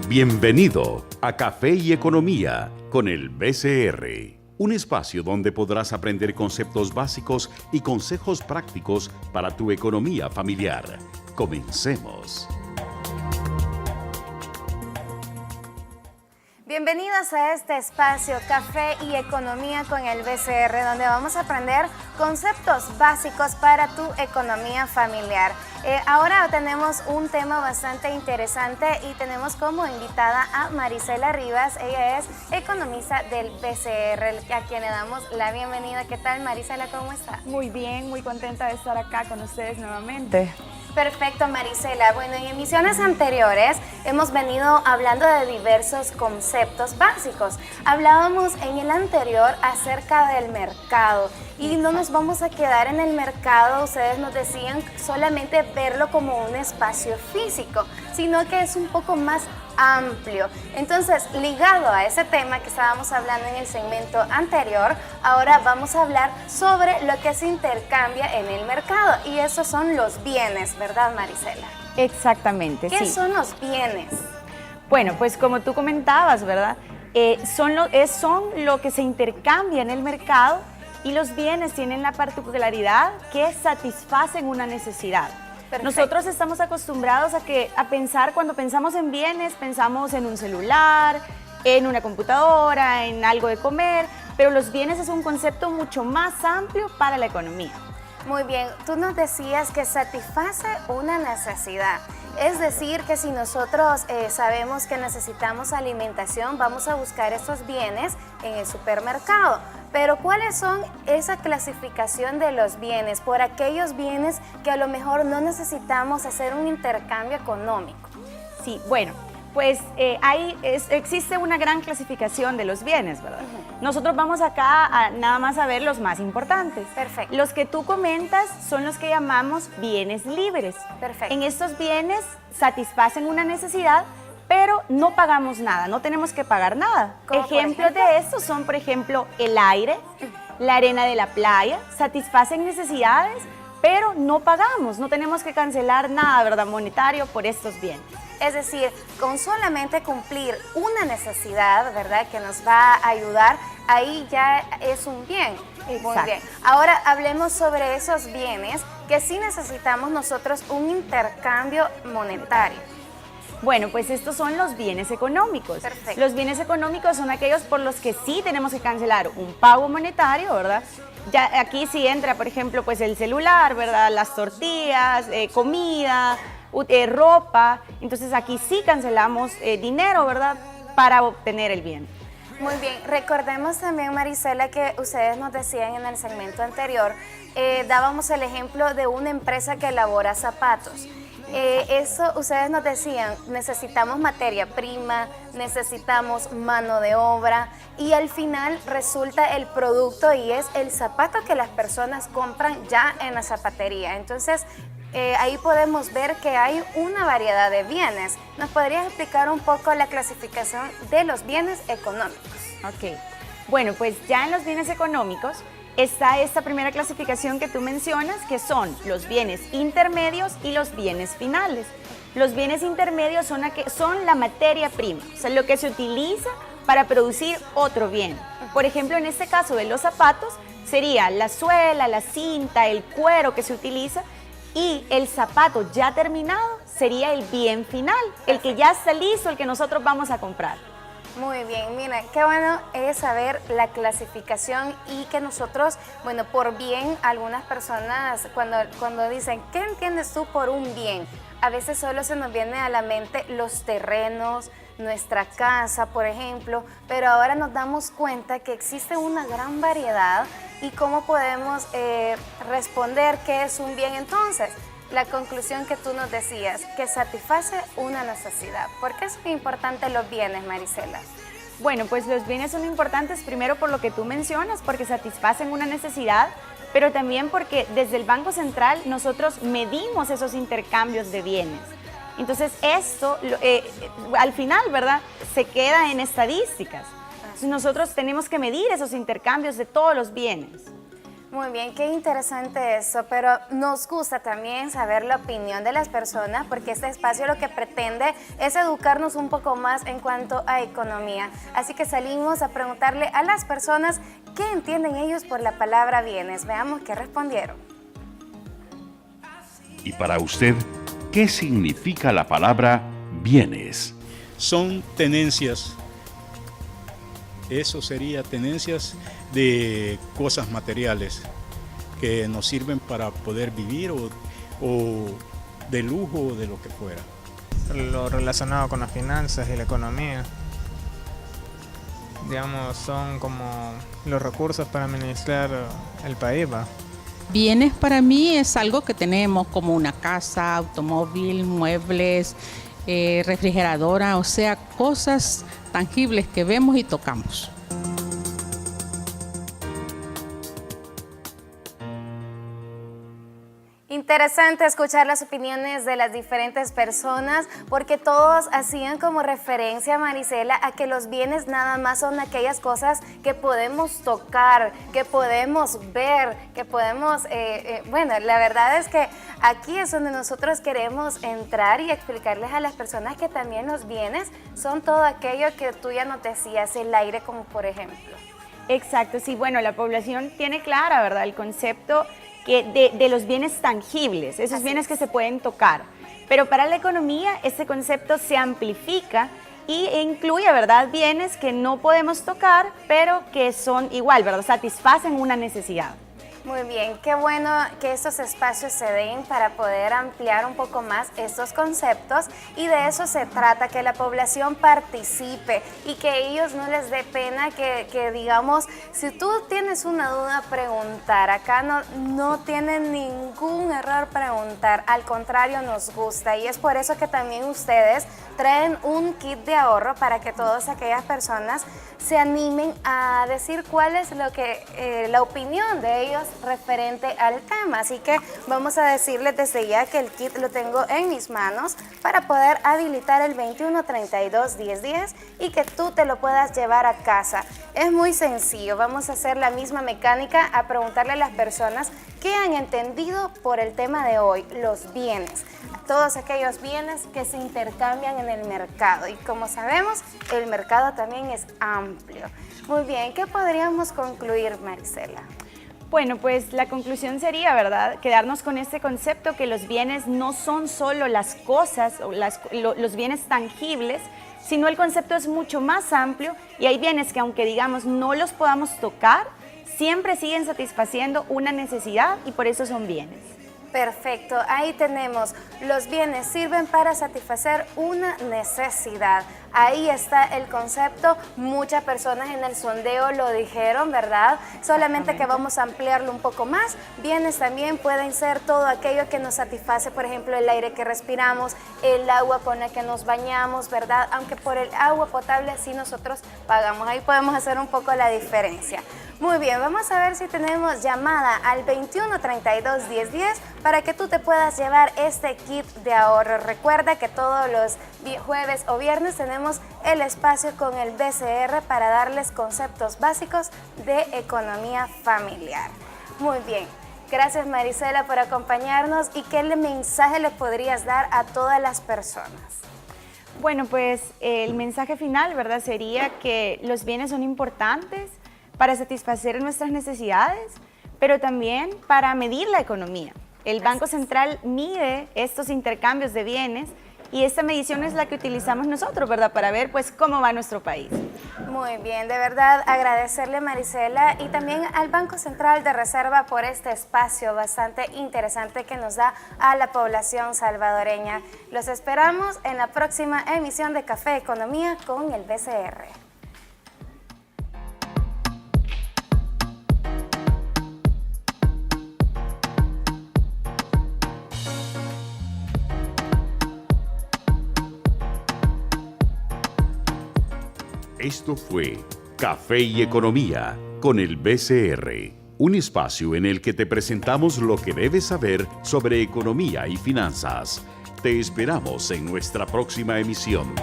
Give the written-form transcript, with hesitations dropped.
Bienvenido a Café y Economía con el BCR, un espacio donde podrás aprender conceptos básicos y consejos prácticos para tu economía familiar. Comencemos. Bienvenidos a este espacio Café y Economía con el BCR, donde vamos a aprender conceptos básicos para tu economía familiar. Ahora tenemos un tema bastante interesante y tenemos como invitada a Marisela Rivas. Ella es economista del BCR, a quien le damos la bienvenida. ¿Qué tal, Marisela? ¿Cómo está? Muy bien, muy contenta de estar acá con ustedes nuevamente. Perfecto, Marisela. Bueno, en emisiones anteriores hemos venido hablando de diversos conceptos básicos. Hablábamos en el anterior acerca del mercado y no nos vamos a quedar en el mercado, ustedes nos decían, solamente verlo como un espacio físico, sino que es un poco más amplio. Entonces, ligado a ese tema que estábamos hablando en el segmento anterior, ahora vamos a hablar sobre lo que se intercambia en el mercado y esos son los bienes, ¿verdad, Marisela? Exactamente, ¿Qué sí. son los bienes? Bueno, pues como tú comentabas, ¿verdad? Son lo que se intercambia en el mercado y los bienes tienen la particularidad que satisfacen una necesidad. Perfecto. Nosotros estamos acostumbrados a pensar, cuando pensamos en bienes, pensamos en un celular, en una computadora, en algo de comer, pero los bienes es un concepto mucho más amplio para la economía. Muy bien, tú nos decías que satisface una necesidad. Es decir, que si nosotros sabemos que necesitamos alimentación, vamos a buscar esos bienes en el supermercado. Pero ¿cuáles son esa clasificación de los bienes? Por aquellos bienes que a lo mejor no necesitamos hacer un intercambio económico. Sí, bueno, pues existe una gran clasificación de los bienes, ¿verdad? Nosotros vamos acá nada más a ver los más importantes. Perfecto. Los que tú comentas son los que llamamos bienes libres. Perfecto. En estos bienes satisfacen una necesidad, pero no pagamos nada, no tenemos que pagar nada. Ejemplos de estos son, por ejemplo, el aire, la arena de la playa, satisfacen necesidades, pero no pagamos, no tenemos que cancelar nada, ¿verdad?, monetario por estos bienes. Es decir, con solamente cumplir una necesidad, ¿verdad?, que nos va a ayudar, ahí ya es un bien. Exacto. Muy bien. Ahora hablemos sobre esos bienes que sí necesitamos nosotros un intercambio monetario. Bueno, pues estos son los bienes económicos. Perfecto. Los bienes económicos son aquellos por los que sí tenemos que cancelar un pago monetario, ¿verdad? Ya aquí sí entra, por ejemplo, pues el celular, ¿verdad? Las tortillas, comida, ropa. Entonces aquí sí cancelamos dinero, ¿verdad?, para obtener el bien. Muy bien, recordemos también, Marisela, que ustedes nos decían en el segmento anterior, dábamos el ejemplo de una empresa que elabora zapatos. Eso ustedes nos decían, necesitamos materia prima, necesitamos mano de obra y al final resulta el producto y es el zapato que las personas compran ya en la zapatería. Entonces, ahí podemos ver que hay una variedad de bienes. ¿Nos podrías explicar un poco la clasificación de los bienes económicos? Ok, bueno, pues ya en los bienes económicos está esta primera clasificación que tú mencionas, que son los bienes intermedios y los bienes finales. Los bienes intermedios son la materia prima, o sea, lo que se utiliza para producir otro bien. Por ejemplo, en este caso de los zapatos, sería la suela, la cinta, el cuero que se utiliza, y el zapato ya terminado sería el bien final, el que ya está listo, el que nosotros vamos a comprar. Muy bien, mira, qué bueno es saber la clasificación y que nosotros, bueno, por bien, algunas personas cuando dicen, ¿qué entiendes tú por un bien? A veces solo se nos viene a la mente los terrenos, nuestra casa, por ejemplo, pero ahora nos damos cuenta que existe una gran variedad y cómo podemos responder qué es un bien entonces. La conclusión que tú nos decías, que satisface una necesidad. ¿Por qué son importantes los bienes, Marisela? Bueno, pues los bienes son importantes primero por lo que tú mencionas, porque satisfacen una necesidad, pero también porque desde el Banco Central nosotros medimos esos intercambios de bienes. Entonces esto, al final, ¿verdad?, se queda en estadísticas. Entonces nosotros tenemos que medir esos intercambios de todos los bienes. Muy bien, qué interesante eso, pero nos gusta también saber la opinión de las personas porque este espacio lo que pretende es educarnos un poco más en cuanto a economía. Así que salimos a preguntarle a las personas qué entienden ellos por la palabra bienes. Veamos qué respondieron. Y para usted, ¿qué significa la palabra bienes? Son tenencias. Eso sería tenencias de cosas materiales que nos sirven para poder vivir o de lujo o de lo que fuera. Lo relacionado con las finanzas y la economía. Digamos, son como los recursos para administrar el país, ¿va? Bienes para mí es algo que tenemos como una casa, automóvil, muebles, refrigeradora, o sea, cosas tangibles que vemos y tocamos. Interesante escuchar las opiniones de las diferentes personas porque todos hacían como referencia, Marisela, a que los bienes nada más son aquellas cosas que podemos tocar, que podemos ver, que podemos... bueno, la verdad es que aquí es donde nosotros queremos entrar y explicarles a las personas que también los bienes son todo aquello que tú ya nos decías, el aire como por ejemplo. Exacto, sí, bueno, la población tiene clara, ¿verdad?, el concepto de los bienes tangibles, esos bienes que se pueden tocar. Pero para la economía este concepto se amplifica e incluye, ¿verdad?, bienes que no podemos tocar, pero que son igual, ¿verdad?, satisfacen una necesidad. Muy bien, qué bueno que estos espacios se den para poder ampliar un poco más estos conceptos y de eso se trata, que la población participe y que a ellos no les dé pena que digamos, si tú tienes una duda, preguntar. Acá no tienen ningún error preguntar, al contrario nos gusta y es por eso que también ustedes traen un kit de ahorro para que todas aquellas personas se animen a decir cuál es la opinión de ellos referente al tema. Así que vamos a decirles desde ya que el kit lo tengo en mis manos para poder habilitar el 2132-1010 y que tú te lo puedas llevar a casa. Es muy sencillo, vamos a hacer la misma mecánica a preguntarle a las personas qué han entendido por el tema de hoy, los bienes. Todos aquellos bienes que se intercambian en el mercado y como sabemos, el mercado también es amplio. Muy bien, ¿qué podríamos concluir, Marisela? Bueno, pues la conclusión sería, ¿verdad?, quedarnos con este concepto que los bienes no son solo las cosas o los bienes tangibles, sino el concepto es mucho más amplio y hay bienes que aunque digamos no los podamos tocar, siempre siguen satisfaciendo una necesidad y por eso son bienes. Perfecto, ahí tenemos, los bienes sirven para satisfacer una necesidad. Ahí está el concepto, muchas personas en el sondeo lo dijeron, ¿verdad? Solamente que vamos a ampliarlo un poco más. Bienes también pueden ser todo aquello que nos satisface, por ejemplo, el aire que respiramos, el agua con la que nos bañamos, ¿verdad? Aunque por el agua potable sí nosotros pagamos, ahí podemos hacer un poco la diferencia. Muy bien, vamos a ver si tenemos llamada al 2132-1010 para que tú te puedas llevar este kit de ahorro. Recuerda que todos los jueves o viernes tenemos el espacio con el BCR para darles conceptos básicos de economía familiar. Muy bien, gracias Marisela por acompañarnos y qué mensaje le podrías dar a todas las personas. Bueno, pues el mensaje final, ¿verdad?, sería que los bienes son importantes para satisfacer nuestras necesidades, pero también para medir la economía. El Banco Central mide estos intercambios de bienes y esta medición es la que utilizamos nosotros, ¿verdad?, para ver pues cómo va nuestro país. Muy bien, de verdad agradecerle, Marisela, y también al Banco Central de Reserva por este espacio bastante interesante que nos da a la población salvadoreña. Los esperamos en la próxima emisión de Café Economía con el BCR. Esto fue Café y Economía con el BCR, un espacio en el que te presentamos lo que debes saber sobre economía y finanzas. Te esperamos en nuestra próxima emisión.